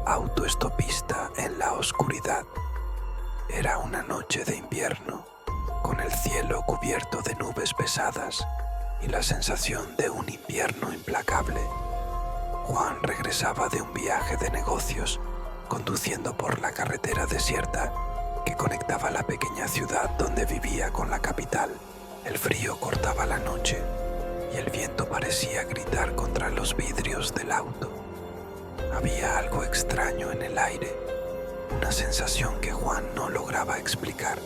autoestopista en la oscuridad. Era una noche de invierno, con el cielo cubierto de nubes pesadas y la sensación de un invierno implacable. Juan regresaba de un viaje de negocios, conduciendo por la carretera desierta que conectaba la pequeña ciudad donde vivía con la capital. El frío cortaba la noche y el viento parecía gritar contra los vidrios del auto. Había algo extraño en el aire, una sensación que Juan no lograba explicar.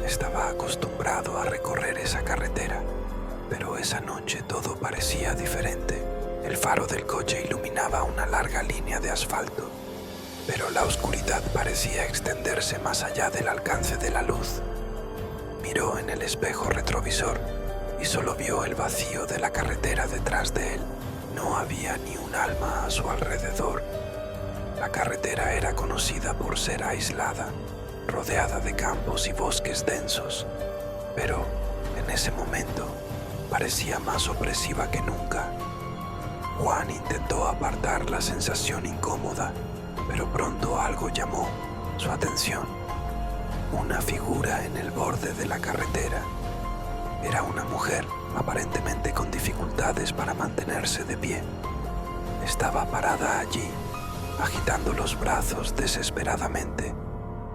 Estaba acostumbrado a recorrer esa carretera, pero esa noche todo parecía diferente. El faro del coche iluminaba una larga línea de asfalto, pero la oscuridad parecía extenderse más allá del alcance de la luz. Miró en el espejo retrovisor y solo vio el vacío de la carretera detrás de él. No había ni un alma a su alrededor. La carretera era conocida por ser aislada, rodeada de campos y bosques densos, pero en ese momento parecía más opresiva que nunca. Juan intentó apartar la sensación incómoda, pero pronto algo llamó su atención. Una figura en el borde de la carretera. Era una mujer, aparentemente con dificultades para mantenerse de pie. Estaba parada allí, agitando los brazos desesperadamente,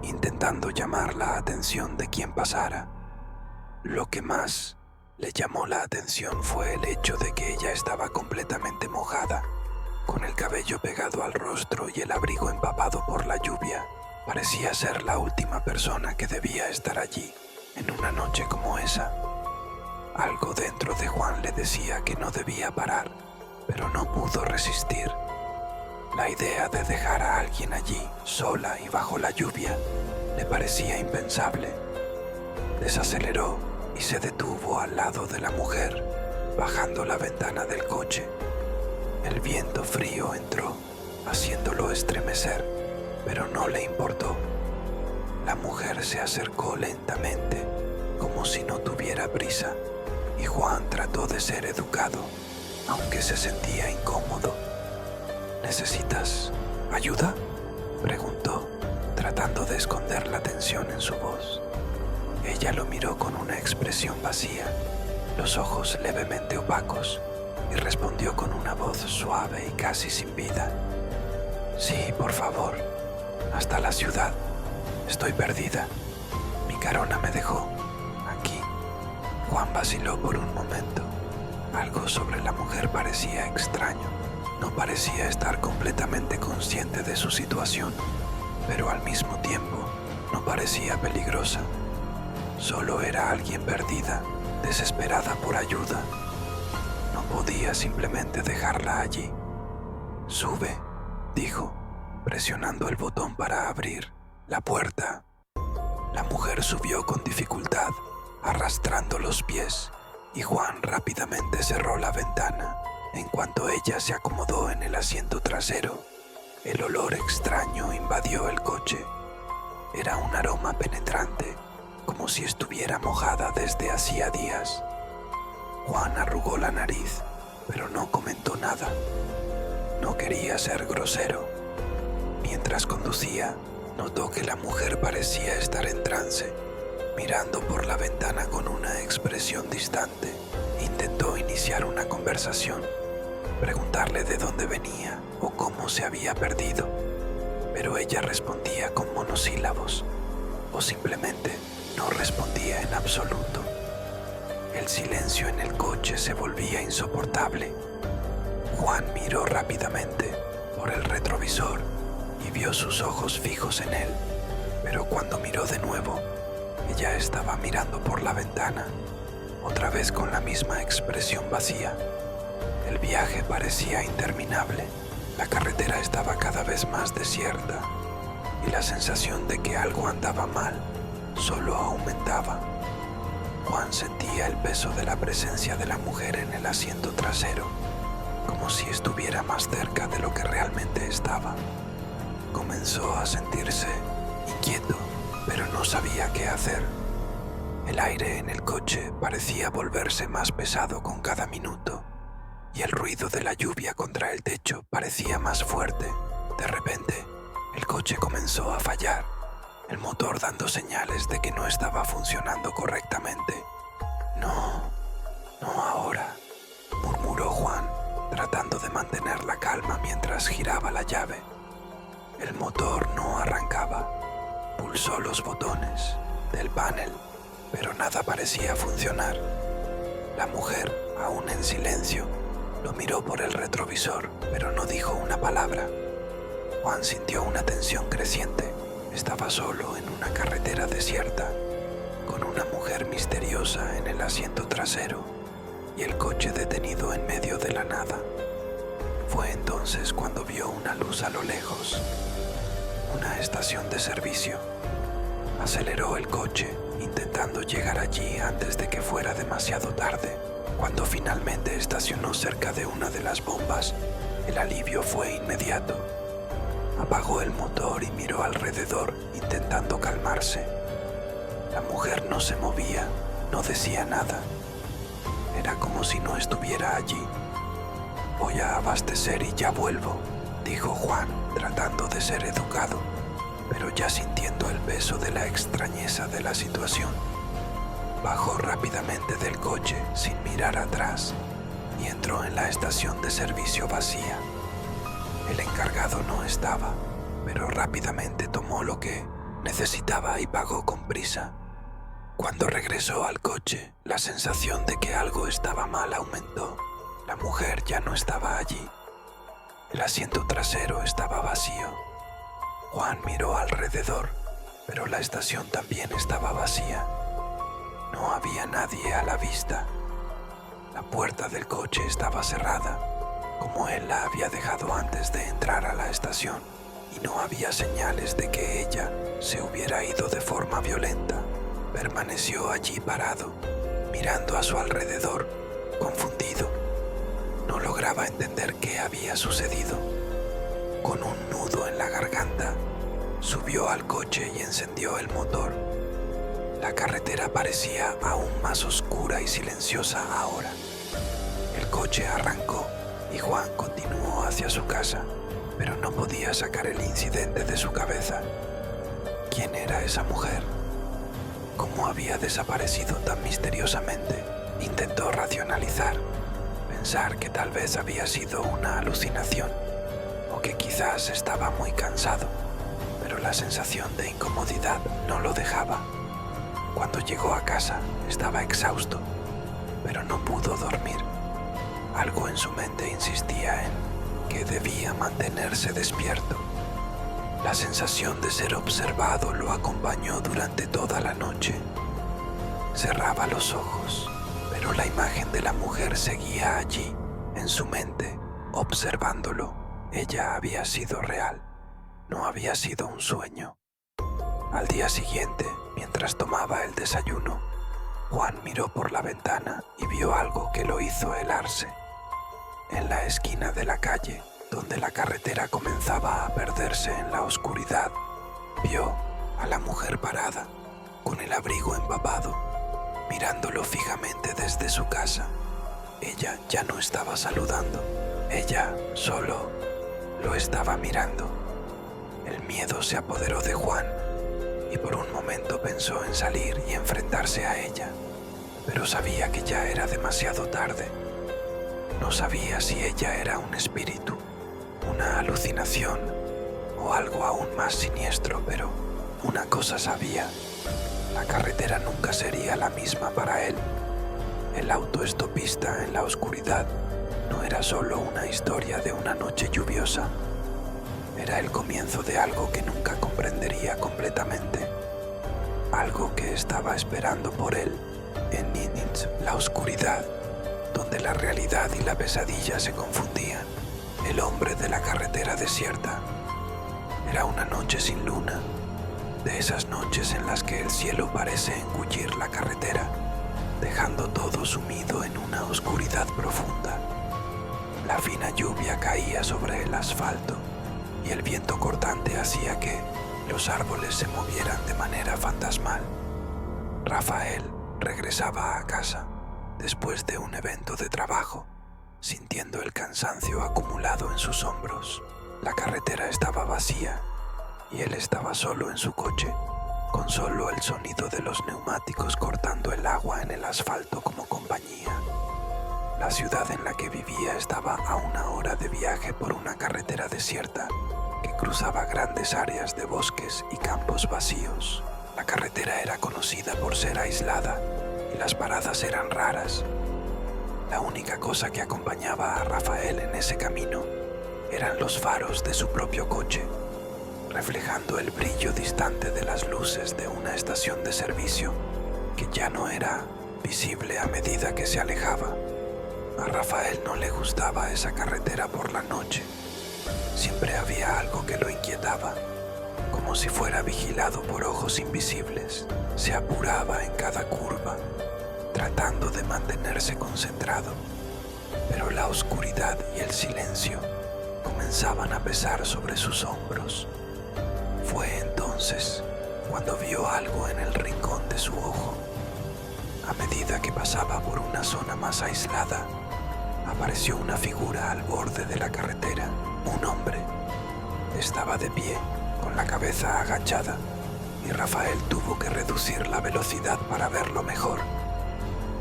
intentando llamar la atención de quien pasara. Lo que más le llamó la atención fue el hecho de que ella estaba completamente mojada, con el cabello pegado al rostro y el abrigo empapado por la lluvia. Parecía ser la última persona que debía estar allí en una noche como esa. Algo dentro de Juan le decía que no debía parar, pero no pudo resistir. La idea de dejar a alguien allí, sola y bajo la lluvia, le parecía impensable. Desaceleró y se detuvo al lado de la mujer, bajando la ventana del coche. El viento frío entró, haciéndolo estremecer, pero no le importó. La mujer se acercó lentamente, como si no tuviera prisa, y Juan trató de ser educado, aunque se sentía incómodo. ¿Necesitas ayuda?, preguntó, tratando de esconder la tensión en su voz. Ella lo miró con una expresión vacía, los ojos levemente opacos, y respondió con una voz suave y casi sin vida. Sí, por favor, hasta la ciudad. Estoy perdida. Mi carona me dejó aquí. Juan vaciló por un momento. Algo sobre la mujer parecía extraño. No parecía estar completamente consciente de su situación, pero al mismo tiempo no parecía peligrosa. Solo era alguien perdida, desesperada por ayuda. No podía simplemente dejarla allí. Sube, dijo, presionando el botón para abrir la puerta. La mujer subió con dificultad, arrastrando los pies, y Juan rápidamente cerró la ventana. En cuanto ella se acomodó en el asiento trasero, el olor extraño invadió el coche. Era un aroma penetrante, como si estuviera mojada desde hacía días. Juan arrugó la nariz, pero no comentó nada. No quería ser grosero. Mientras conducía, notó que la mujer parecía estar en trance, mirando por la ventana con una expresión distante. Intentó iniciar una conversación, preguntarle de dónde venía o cómo se había perdido, pero ella respondía con monosílabos, o simplemente no respondía en absoluto. El silencio en el coche se volvía insoportable. Juan miró rápidamente por el retrovisor y vio sus ojos fijos en él, pero cuando miró de nuevo, ella estaba mirando por la ventana, otra vez con la misma expresión vacía. El viaje parecía interminable. La carretera estaba cada vez más desierta y la sensación de que algo andaba mal solo aumentaba. Juan sentía el peso de la presencia de la mujer en el asiento trasero, como si estuviera más cerca de lo que realmente estaba. Comenzó a sentirse inquieto, pero no sabía qué hacer. El aire en el coche parecía volverse más pesado con cada minuto, y el ruido de la lluvia contra el techo parecía más fuerte. De repente, comenzó a fallar, el motor dando señales de que no estaba funcionando correctamente. No ahora, murmuró Juan, tratando de mantener la calma mientras giraba la llave. El motor no arrancaba. Pulsó los botones del panel, pero nada parecía funcionar. La mujer, aún en silencio, lo miró por el retrovisor, pero no dijo una palabra. Juan sintió una tensión creciente. Estaba solo en una carretera desierta, con una mujer misteriosa en el asiento trasero y el coche detenido en medio de la nada. Fue entonces cuando vio una luz a lo lejos, una estación de servicio. Aceleró el coche, intentando llegar allí antes de que fuera demasiado tarde. Cuando finalmente estacionó cerca de una de las bombas, el alivio fue inmediato. Apagó el motor y miró alrededor, intentando calmarse. La mujer no se movía, no decía nada. Era como si no estuviera allí. «Voy a abastecer y ya vuelvo», dijo Juan, tratando de ser educado, pero ya sintiendo el peso de la extrañeza de la situación. Bajó rápidamente del coche sin mirar atrás y entró en la estación de servicio vacía. El encargado no estaba, pero rápidamente tomó lo que necesitaba y pagó con prisa. Cuando regresó al coche, la sensación de que algo estaba mal aumentó. La mujer ya no estaba allí. El asiento trasero estaba vacío. Juan miró alrededor, pero la estación también estaba vacía. No había nadie a la vista. La puerta del coche estaba cerrada, como él la había dejado antes de entrar a la estación, y no había señales de que ella se hubiera ido de forma violenta. Permaneció allí parado, mirando a su alrededor, confundido. No lograba entender qué había sucedido. Con un nudo en la garganta, subió al coche y encendió el motor. La carretera parecía aún más oscura y silenciosa ahora. El coche arrancó y Juan continuó hacia su casa, pero no podía sacar el incidente de su cabeza. ¿Quién era esa mujer? ¿Cómo había desaparecido tan misteriosamente? Intentó racionalizar, pensar que tal vez había sido una alucinación o que quizás estaba muy cansado, pero la sensación de incomodidad no lo dejaba. Cuando llegó a casa estaba exhausto, pero no pudo dormir. Algo en su mente insistía en que debía mantenerse despierto. La sensación de ser observado lo acompañó durante toda la noche. Cerraba los ojos, pero la imagen de la mujer seguía allí, en su mente, observándolo. Ella había sido real, no había sido un sueño. Al día siguiente, mientras tomaba el desayuno, Juan miró por la ventana y vio algo que lo hizo helarse. En la esquina de la calle, donde la carretera comenzaba a perderse en la oscuridad, vio a la mujer parada, con el abrigo empapado, mirándolo fijamente desde su casa. Ella ya no estaba saludando, ella solo lo estaba mirando. El miedo se apoderó de Juan y por un momento pensó en salir y enfrentarse a ella, pero sabía que ya era demasiado tarde. No sabía si ella era un espíritu, una alucinación o algo aún más siniestro, pero una cosa sabía: la carretera nunca sería la misma para él. El autoestopista en la oscuridad no era solo una historia de una noche lluviosa, era el comienzo de algo que nunca comprendería completamente, algo que estaba esperando por él en Ninitz, la oscuridad, donde la realidad y la pesadilla se confundían. El hombre de la carretera desierta. Era una noche sin luna, de esas noches en las que el cielo parece engullir la carretera, dejando todo sumido en una oscuridad profunda. La fina lluvia caía sobre el asfalto y el viento cortante hacía que los árboles se movieran de manera fantasmal. Rafael regresaba a casa después de un evento de trabajo, sintiendo el cansancio acumulado en sus hombros. La carretera estaba vacía y él estaba solo en su coche, con solo el sonido de los neumáticos cortando el agua en el asfalto como compañía. La ciudad en la que vivía estaba a 1 hora de viaje por una carretera desierta que cruzaba grandes áreas de bosques y campos vacíos. La carretera era conocida por ser aislada y las paradas eran raras. La única cosa que acompañaba a Rafael en ese camino eran los faros de su propio coche, reflejando el brillo distante de las luces de una estación de servicio que ya no era visible a medida que se alejaba. A Rafael no le gustaba esa carretera por la noche. Siempre había algo que lo inquietaba, como si fuera vigilado por ojos invisibles. Se apuraba en cada curva, tratando de mantenerse concentrado, pero la oscuridad y el silencio comenzaban a pesar sobre sus hombros. Fue entonces cuando vio algo en el rincón de su ojo. A medida que pasaba por una zona más aislada, apareció una figura al borde de la carretera. Un hombre estaba de pie, con la cabeza agachada, y Rafael tuvo que reducir la velocidad para verlo mejor.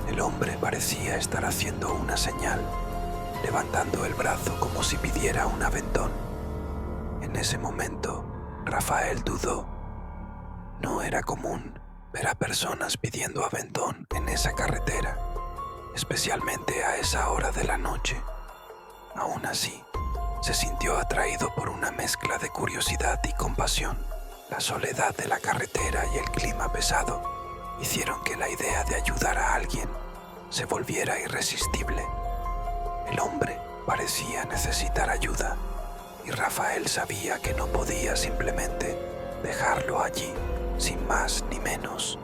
El hombre parecía estar haciendo una señal, levantando el brazo como si pidiera un aventón. En ese momento, Rafael dudó. No era común ver a personas pidiendo aventón en esa carretera, especialmente a esa hora de la noche. Aún así, se sintió atraído por una mezcla de curiosidad y compasión. La soledad de la carretera y el clima pesado hicieron que la idea de ayudar a alguien se volviera irresistible. El hombre parecía necesitar ayuda, y Rafael sabía que no podía simplemente dejarlo allí, sin más ni menos.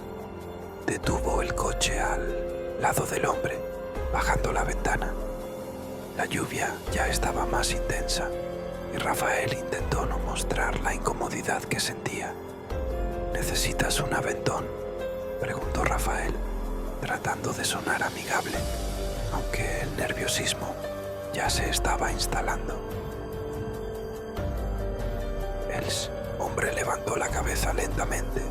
Detuvo el coche al lado del hombre, bajando la ventana. La lluvia ya estaba más intensa, y Rafael intentó no mostrar la incomodidad que sentía. ¿Necesitas un aventón?, preguntó Rafael, tratando de sonar amigable, aunque el nerviosismo ya se estaba instalando. El hombre levantó la cabeza lentamente,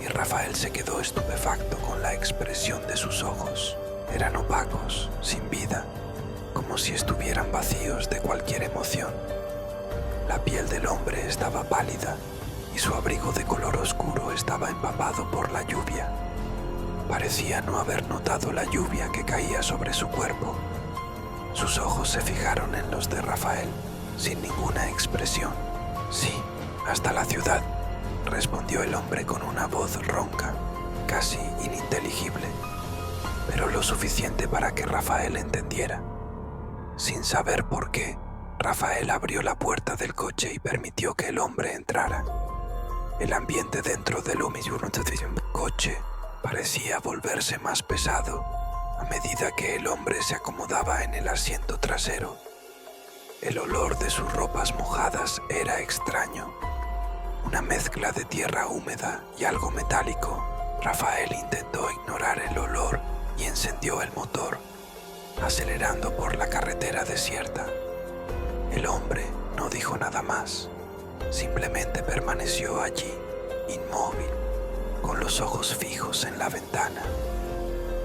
y Rafael se quedó estupefacto con la expresión de sus ojos. Eran opacos, sin vida, como si estuvieran vacíos de cualquier emoción. La piel del hombre estaba pálida, y su abrigo de color oscuro estaba empapado por la lluvia. Parecía no haber notado la lluvia que caía sobre su cuerpo. Sus ojos se fijaron en los de Rafael, sin ninguna expresión. «Sí, hasta la ciudad», respondió el hombre con una voz ronca, casi ininteligible, pero lo suficiente para que Rafael entendiera. Sin saber por qué, Rafael abrió la puerta del coche y permitió que el hombre entrara. El ambiente dentro del coche parecía volverse más pesado a medida que el hombre se acomodaba en el asiento trasero. El olor de sus ropas mojadas era extraño, una mezcla de tierra húmeda y algo metálico. Rafael intentó ignorar el olor y encendió el motor, acelerando por la carretera desierta. El hombre no dijo nada más, simplemente permaneció allí, inmóvil, con los ojos fijos en la ventana.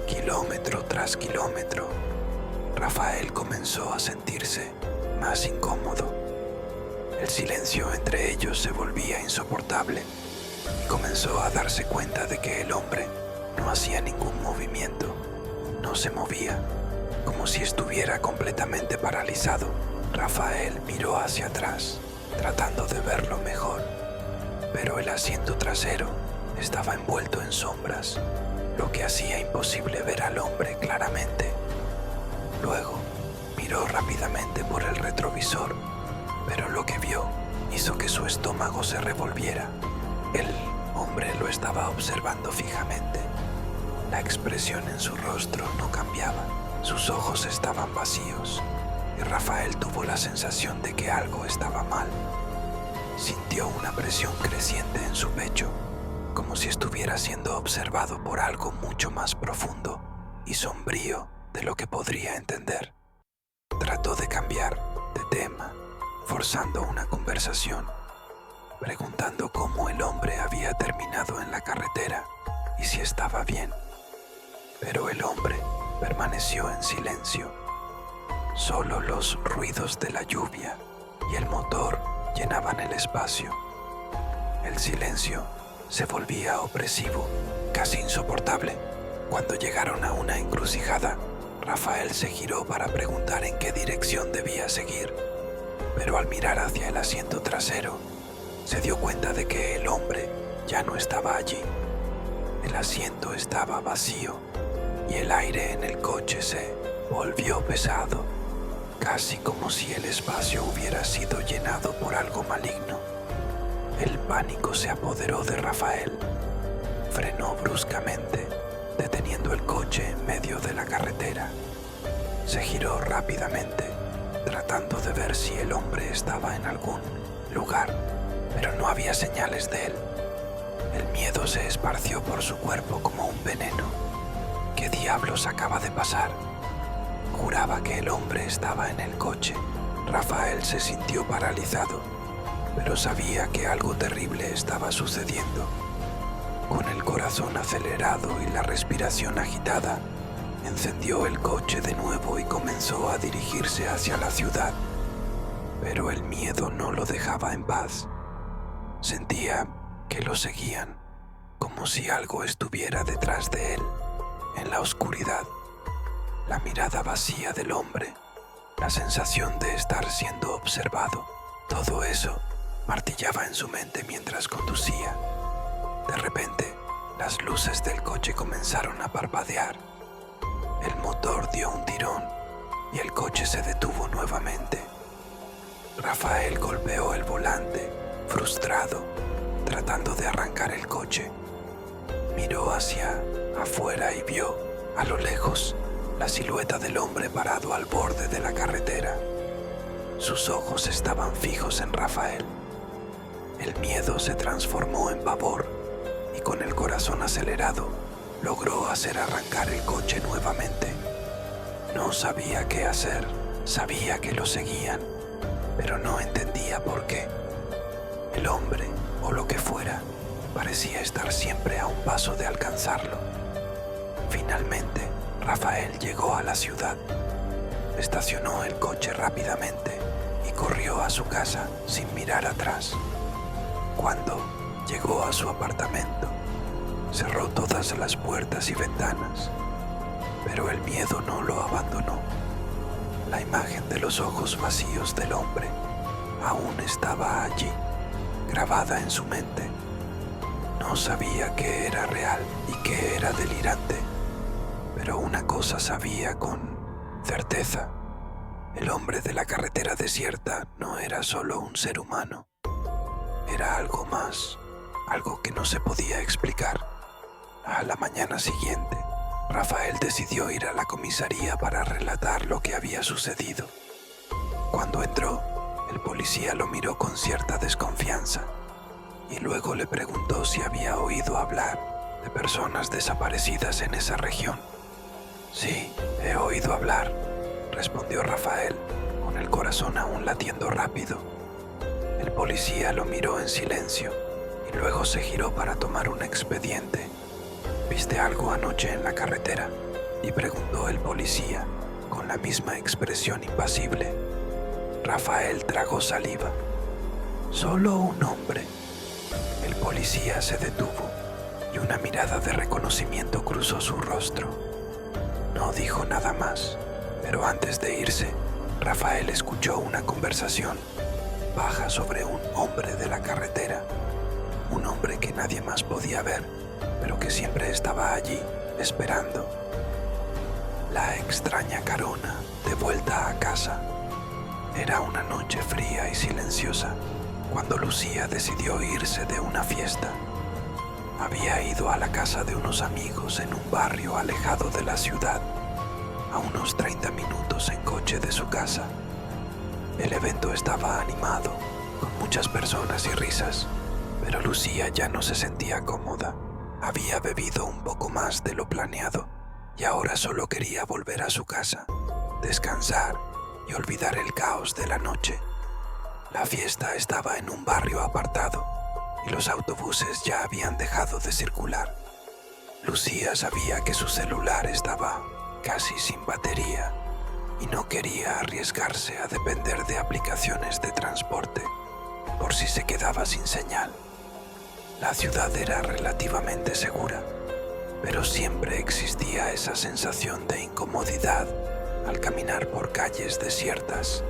Kilómetro tras kilómetro, Rafael comenzó a sentirse más incómodo. El silencio entre ellos se volvía insoportable, y comenzó a darse cuenta de que el hombre no hacía ningún movimiento, no se movía, como si estuviera completamente paralizado. Rafael miró hacia atrás, tratando de verlo mejor, pero el asiento trasero estaba envuelto en sombras, lo que hacía imposible ver al hombre claramente. Luego miró rápidamente por el retrovisor, pero lo que vio hizo que su estómago se revolviera. El hombre lo estaba observando fijamente. La expresión en su rostro no cambiaba, sus ojos estaban vacíos, y Rafael tuvo la sensación de que algo estaba mal. Sintió una presión creciente en su pecho, como si estuviera siendo observado por algo mucho más profundo y sombrío de lo que podría entender. Trató de cambiar de tema, forzando una conversación. preguntando cómo el hombre había terminado en la carretera y si estaba bien. Pero el hombre permaneció en silencio. Solo los ruidos de la lluvia y el motor llenaban el espacio. El silencio se volvía opresivo, casi insoportable. Cuando llegaron a una encrucijada, Rafael se giró para preguntar en qué dirección debía seguir, pero al mirar hacia el asiento trasero, se dio cuenta de que el hombre ya no estaba allí. El asiento estaba vacío y el aire en el coche se volvió pesado, casi como si el espacio hubiera sido llenado por algo maligno. El pánico se apoderó de Rafael. Frenó bruscamente, deteniendo el coche en medio de la carretera. Se giró rápidamente, tratando de ver si el hombre estaba en algún lugar, pero no había señales de él. El miedo se esparció por su cuerpo como un veneno. ¿Qué diablos acaba de pasar? Juraba que el hombre estaba en el coche. Rafael se sintió paralizado, pero sabía que algo terrible estaba sucediendo. Con el corazón acelerado y la respiración agitada, encendió el coche de nuevo y comenzó a dirigirse hacia la ciudad. Pero el miedo no lo dejaba en paz. Sentía que lo seguían, como si algo estuviera detrás de él, en la oscuridad. La mirada vacía del hombre, la sensación de estar siendo observado, todo eso martillaba en su mente mientras conducía. De repente, las luces del coche comenzaron a parpadear. El motor dio un tirón y el coche se detuvo nuevamente. Rafael golpeó el volante, frustrado, tratando de arrancar el coche. Miró hacia afuera y vio, a lo lejos, la silueta del hombre parado al borde de la carretera. Sus ojos estaban fijos en Rafael. El miedo se transformó en pavor y con el corazón acelerado logró hacer arrancar el coche nuevamente. No sabía qué hacer, sabía que lo seguían, pero no entendía por qué. El hombre, o lo que fuera, parecía estar siempre a un paso de alcanzarlo. Finalmente, Rafael llegó a la ciudad. Estacionó el coche rápidamente y corrió a su casa sin mirar atrás. Cuando llegó a su apartamento, cerró todas las puertas y ventanas, pero el miedo no lo abandonó. La imagen de los ojos vacíos del hombre aún estaba allí, grabada en su mente. No sabía qué era real y qué era delirante, pero una cosa sabía con certeza: el hombre de la carretera desierta no era solo un ser humano, era algo más, algo que no se podía explicar. A la mañana siguiente, Rafael decidió ir a la comisaría para relatar lo que había sucedido. Cuando entró, el policía lo miró con cierta desconfianza y luego le preguntó si había oído hablar de personas desaparecidas en esa región. «Sí, he oído hablar», respondió Rafael, con el corazón aún latiendo rápido. El policía lo miró en silencio y luego se giró para tomar un expediente. «¿Viste algo anoche en la carretera?», y preguntó el policía, con la misma expresión impasible. Rafael tragó saliva. «Solo un hombre». El policía se detuvo y una mirada de reconocimiento cruzó su rostro. No dijo nada más, pero antes de irse, Rafael escuchó una conversación baja sobre un hombre de la carretera, un hombre que nadie más podía ver, pero que siempre estaba allí, esperando. La extraña carona de vuelta a casa. Era una noche fría y silenciosa cuando Lucía decidió irse de una fiesta. Había ido a la casa de unos amigos en un barrio alejado de la ciudad, a unos 30 minutos en coche de su casa. El evento estaba animado, con muchas personas y risas, pero Lucía ya no se sentía cómoda. Había bebido un poco más de lo planeado y ahora solo quería volver a su casa, descansar y olvidar el caos de la noche. La fiesta estaba en un barrio apartado, y los autobuses ya habían dejado de circular. Lucía sabía que su celular estaba casi sin batería y no quería arriesgarse a depender de aplicaciones de transporte por si se quedaba sin señal. La ciudad era relativamente segura, pero siempre existía esa sensación de incomodidad al caminar por calles desiertas,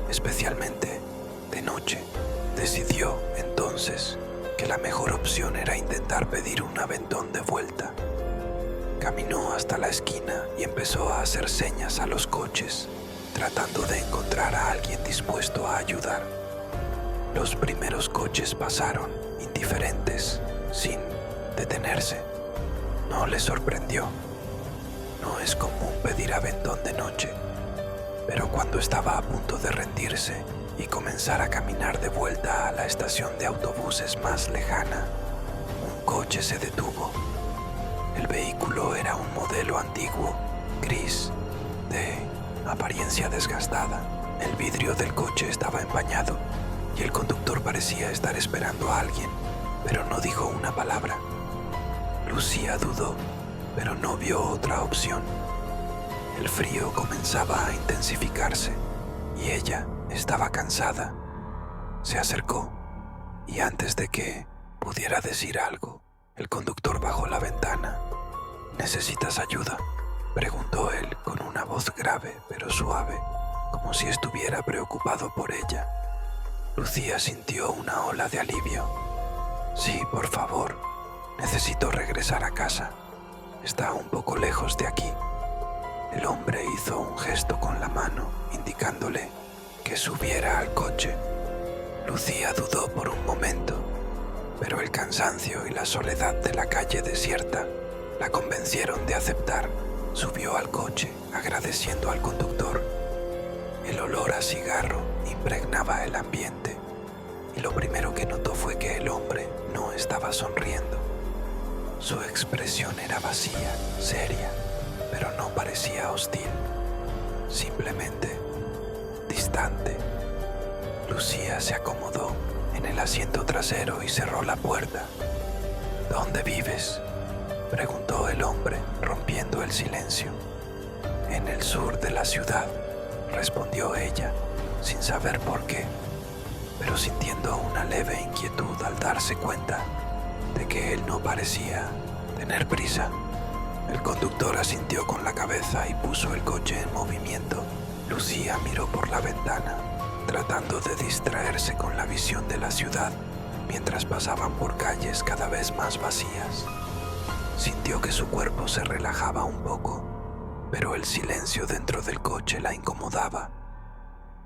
especialmente de noche. Decidió entonces que la mejor opción era intentar pedir un aventón de vuelta. Caminó hasta la esquina y empezó a hacer señas a los coches, tratando de encontrar a alguien dispuesto a ayudar. Los primeros coches pasaron, indiferentes, sin detenerse. No le sorprendió. No es común pedir aventón de noche, pero cuando estaba a punto de rendirse y comenzar a caminar de vuelta a la estación de autobuses más lejana, un coche se detuvo. El vehículo era un modelo antiguo, gris, de apariencia desgastada. El vidrio del coche estaba empañado y el conductor parecía estar esperando a alguien, pero no dijo una palabra. Lucía dudó, pero no vio otra opción. El frío comenzaba a intensificarse y ella estaba cansada. Se acercó y antes de que pudiera decir algo, el conductor bajó la ventana. ¿Necesitas ayuda?, preguntó él con una voz grave pero suave, como si estuviera preocupado por ella. Lucía sintió una ola de alivio. Sí, por favor, necesito regresar a casa. Está un poco lejos de aquí. El hombre hizo un gesto con la mano, indicándole que subiera al coche. Lucía dudó por un momento, pero el cansancio y la soledad de la calle desierta la convencieron de aceptar. Subió al coche, agradeciendo al conductor. El olor a cigarro impregnaba el ambiente, y lo primero que notó fue que el hombre no estaba sonriendo. Su expresión era vacía, seria, pero no parecía hostil, simplemente distante. Lucía se acomodó en el asiento trasero y cerró la puerta. ¿Dónde vives?, preguntó el hombre, rompiendo el silencio. En el sur de la ciudad, respondió ella, sin saber por qué, pero sintiendo una leve inquietud al darse cuenta de que él no parecía tener prisa. El conductor asintió con la cabeza y puso el coche en movimiento. Lucía miró por la ventana, tratando de distraerse con la visión de la ciudad mientras pasaban por calles cada vez más vacías. Sintió que su cuerpo se relajaba un poco, pero el silencio dentro del coche la incomodaba.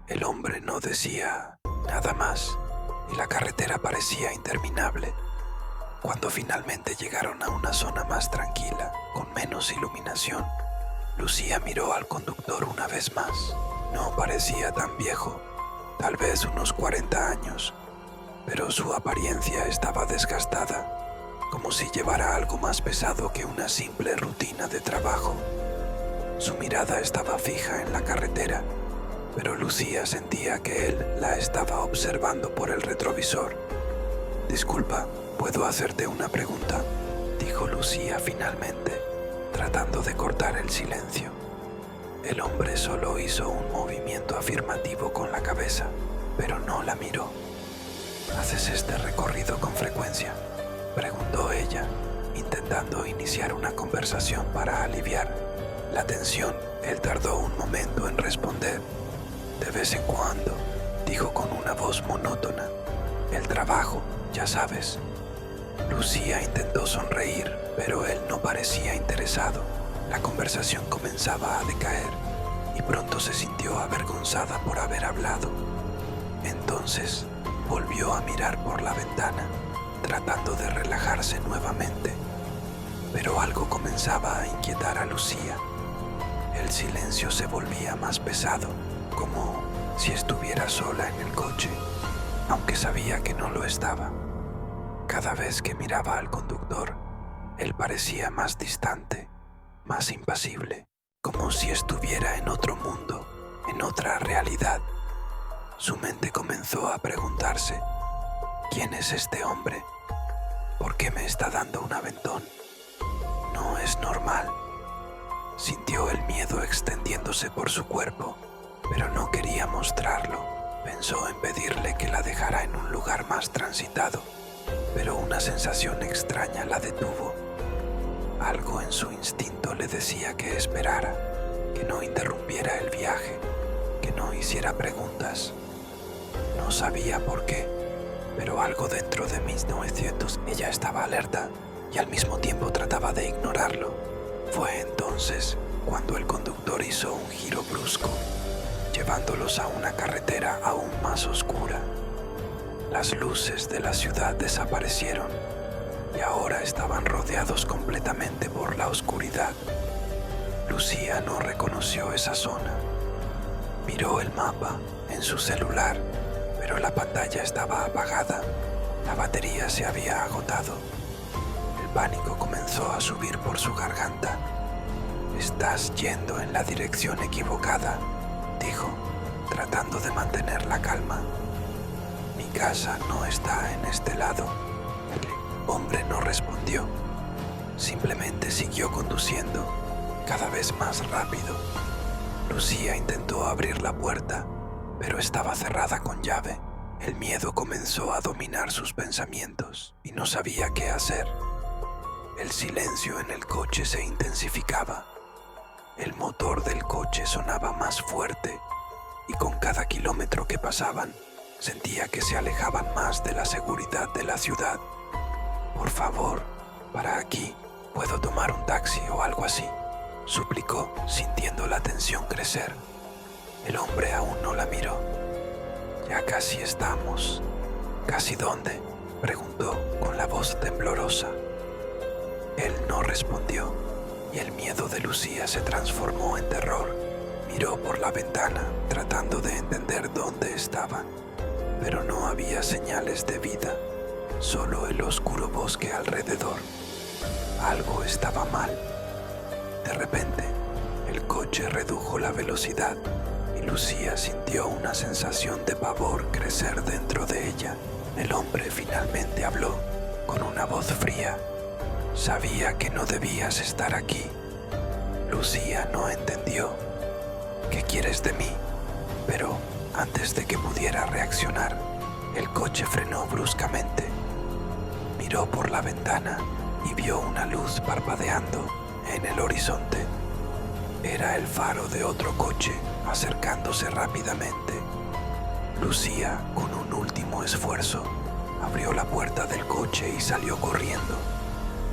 El hombre no decía nada más y la carretera parecía interminable. Cuando finalmente llegaron a una zona más tranquila, con menos iluminación, Lucía miró al conductor una vez más. No parecía tan viejo, tal vez unos 40 años, pero su apariencia estaba desgastada, como si llevara algo más pesado que una simple rutina de trabajo. Su mirada estaba fija en la carretera, pero Lucía sentía que él la estaba observando por el retrovisor. «Disculpa, ¿puedo hacerte una pregunta?», dijo Lucía finalmente, tratando de cortar el silencio. El hombre solo hizo un movimiento afirmativo con la cabeza, pero no la miró. «¿Haces este recorrido con frecuencia?», preguntó ella, intentando iniciar una conversación para aliviar la tensión. Él tardó un momento en responder. «De vez en cuando», dijo con una voz monótona. «El trabajo, ya sabes». Lucía intentó sonreír, pero él no parecía interesado. La conversación comenzaba a decaer y pronto se sintió avergonzada por haber hablado. Entonces volvió a mirar por la ventana, tratando de relajarse nuevamente, pero algo comenzaba a inquietar a Lucía. El silencio se volvía más pesado, como si estuviera sola en el coche, aunque sabía que no lo estaba. Cada vez que miraba al conductor, él parecía más distante, más impasible, como si estuviera en otro mundo, en otra realidad. Su mente comenzó a preguntarse: ¿Quién es este hombre? ¿Por qué me está dando un aventón? No es normal. Sintió el miedo extendiéndose por su cuerpo, pero no quería mostrarlo. Pensó en pedirle que la dejara en un lugar más transitado, pero una sensación extraña la detuvo. Algo en su instinto le decía que esperara, que no interrumpiera el viaje, que no hiciera preguntas. No sabía por qué, pero algo dentro de 1900 ella estaba alerta y al mismo tiempo trataba de ignorarlo. Fue entonces cuando el conductor hizo un giro brusco, llevándolos a una carretera aún más oscura. Las luces de la ciudad desaparecieron y ahora estaban rodeados completamente por la oscuridad. Lucía no reconoció esa zona. Miró el mapa en su celular, pero la pantalla estaba apagada. La batería se había agotado. El pánico comenzó a subir por su garganta. «Estás yendo en la dirección equivocada», dijo, tratando de mantener la calma. «Mi casa no está en este lado». El hombre no respondió. Simplemente siguió conduciendo, cada vez más rápido. Lucía intentó abrir la puerta, pero estaba cerrada con llave. El miedo comenzó a dominar sus pensamientos y no sabía qué hacer. El silencio en el coche se intensificaba. El motor del coche sonaba más fuerte y con cada kilómetro que pasaban, sentía que se alejaban más de la seguridad de la ciudad. «Por favor, para aquí, ¿puedo tomar un taxi o algo así?», suplicó, sintiendo la tensión crecer. El hombre aún no la miró. «Ya casi estamos». «¿Casi dónde?», preguntó con la voz temblorosa. Él no respondió y el miedo de Lucía se transformó en terror. Miró por la ventana tratando de entender dónde estaban, pero no había señales de vida, solo el oscuro bosque alrededor. Algo estaba mal. De repente, el coche redujo la velocidad y Lucía sintió una sensación de pavor crecer dentro de ella. El hombre finalmente habló con una voz fría. «Sabía que no debías estar aquí». Lucía no entendió. «¿Qué quieres de mí?». Pero antes de que pudiera reaccionar, el coche frenó bruscamente. Miró por la ventana y vio una luz parpadeando en el horizonte. Era el faro de otro coche acercándose rápidamente. Lucía, con un último esfuerzo, abrió la puerta del coche y salió corriendo,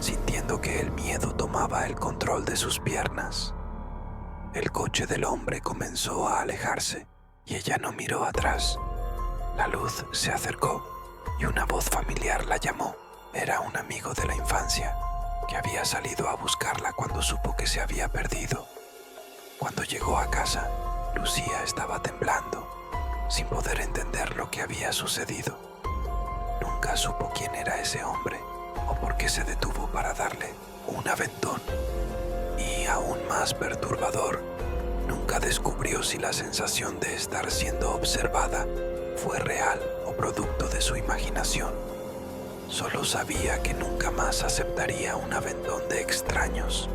sintiendo que el miedo tomaba el control de sus piernas. El coche del hombre comenzó a alejarse y ella no miró atrás. La luz se acercó y una voz familiar la llamó. Era un amigo de la infancia que había salido a buscarla cuando supo que se había perdido. Cuando llegó a casa, Lucía estaba temblando, sin poder entender lo que había sucedido. Nunca supo quién era ese hombre o por qué se detuvo para darle un aventón. Y aún más perturbador, nunca descubrió si la sensación de estar siendo observada fue real o producto de su imaginación. Solo sabía que nunca más aceptaría un aventón de extraños.